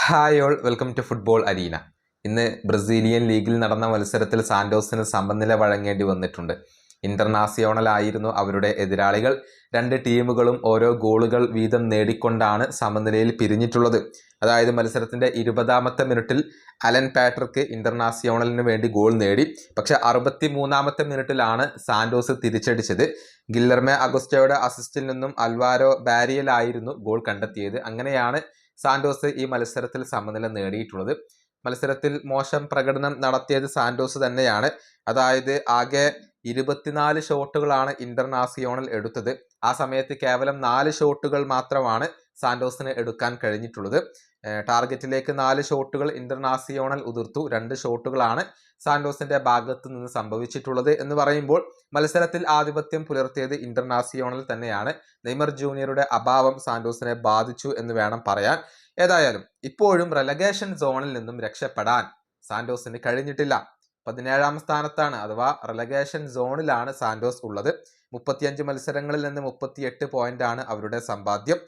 Hi all welcome to football arena. ഇന്ന് Brazilian ലീഗിൽ നടന്ന മത്സരത്തിൽ സാന്റോസിന് സമനില വഴങ്ങേണ്ടി വന്നിട്ടുണ്ട്. ഇന്റർനാസിയോണൽ ആയിരുന്നു അവരുടെ എതിരാളികൾ. രണ്ട് ടീമുകളും ഓരോ ഗോളുകൾ വീതം നേടിക്കൊണ്ടാണ് സമനിലയിൽ പിരിഞ്ഞിട്ടുള്ളത്. അതായത് മത്സരത്തിന്റെ 20ാമത്തെ മിനിറ്റിൽ അലൻ പാട്രിക്ക് ഇന്റർനാസിയോണലിന് വേണ്ടി ഗോൾ നേടി. പക്ഷെ 63ാമത്തെ മിനിറ്റിലാണ് സാന്റോസ് തിരിച്ചടിച്ചത്. ഗില്ലർമെ അഗസ്റ്റോയുടെ അസിസ്റ്റിൽ നിന്നും അൽവാരോ ബാരിയലായിരുന്നു ഗോൾ കണ്ടെത്തിയത്. അങ്ങനെയാണ് സാന്റോസ് ഈ മത്സരത്തിൽ സമനില നേടിയിട്ടുള്ളത്. മത്സരത്തിൽ മോശം പ്രകടനം നടത്തിയത് സാന്റോസ് തന്നെയാണ്. അതായത് ആകെ 24 ഷോട്ടുകളാണ് ഇന്റർനാസിയോണൽ എടുത്തത്. ആ സമയത്ത് കേവലം 4 ഷോട്ടുകൾ മാത്രമാണ് സാന്റോസിന് എടുക്കാൻ കഴിഞ്ഞിട്ടുള്ളത്. ടാർഗറ്റിലേക്ക് 4 ഷോട്ടുകൾ ഇന്റർനാസിയോണൽ ഉതിർത്തു. 2 ഷോട്ടുകളാണ് സാന്റോസിന്റെ ഭാഗത്ത് നിന്ന് സംഭവിച്ചിട്ടുള്ളത്. എന്ന് പറയുമ്പോൾ മത്സരത്തിൽ ആധിപത്യം പുലർത്തിയത് ഇന്റർനാസിയോണൽ തന്നെയാണ്. നെയ്മർ ജൂനിയറുടെ അഭാവം സാന്റോസിനെ ബാധിച്ചു എന്ന് വേണം പറയാൻ. ഏതായാലും ഇപ്പോഴും റെലഗേഷൻ സോണിൽ നിന്നും രക്ഷപ്പെടാൻ സാന്റോസിന് കഴിഞ്ഞിട്ടില്ല. 17ാം സ്ഥാനത്താണ്, അഥവാ റെലഗേഷൻ സോണിലാണ് സാന്റോസ് ഉള്ളത്. 35 മത്സരങ്ങളിൽ നിന്ന് 38 പോയിന്റാണ് അവരുടെ സമ്പാദ്യം.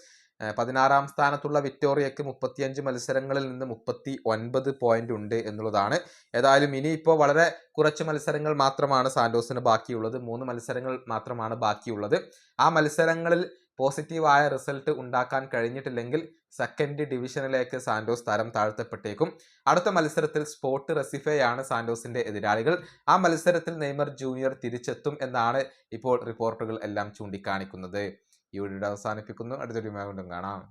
16ാം സ്ഥാനത്തുള്ള വിക്ടോറിയക്ക് 35 മത്സരങ്ങളിൽ നിന്ന് 39 പോയിന്റ് ഉണ്ട് എന്നുള്ളതാണ്. ഏതായാലും ഇനിയിപ്പോൾ വളരെ കുറച്ച് മത്സരങ്ങൾ മാത്രമാണ് സാന്റോസിന് ബാക്കിയുള്ളത്. 3 മത്സരങ്ങൾ മാത്രമാണ് ബാക്കിയുള്ളത്. ആ മത്സരങ്ങളിൽ പോസിറ്റീവായ റിസൾട്ട് ഉണ്ടാക്കാൻ കഴിഞ്ഞിട്ടില്ലെങ്കിൽ സെക്കൻഡ് ഡിവിഷനിലേക്ക് സാന്റോസ് തരം താഴ്ത്തപ്പെട്ടേക്കും. അടുത്ത മത്സരത്തിൽ സ്പോർട്ട് റെസിഫെയാണ് സാന്റോസിന്റെ എതിരാളികൾ. ആ മത്സരത്തിൽ നെയ്മർ ജൂനിയർ തിരിച്ചെത്തും എന്നാണ് ഇപ്പോൾ റിപ്പോർട്ടുകൾ എല്ലാം ചൂണ്ടിക്കാണിക്കുന്നത്. ഈ വീഡിയോ അവസാനിപ്പിക്കുന്നു. അടുത്തൊരു വീഡിയോയിൽ കാണാം.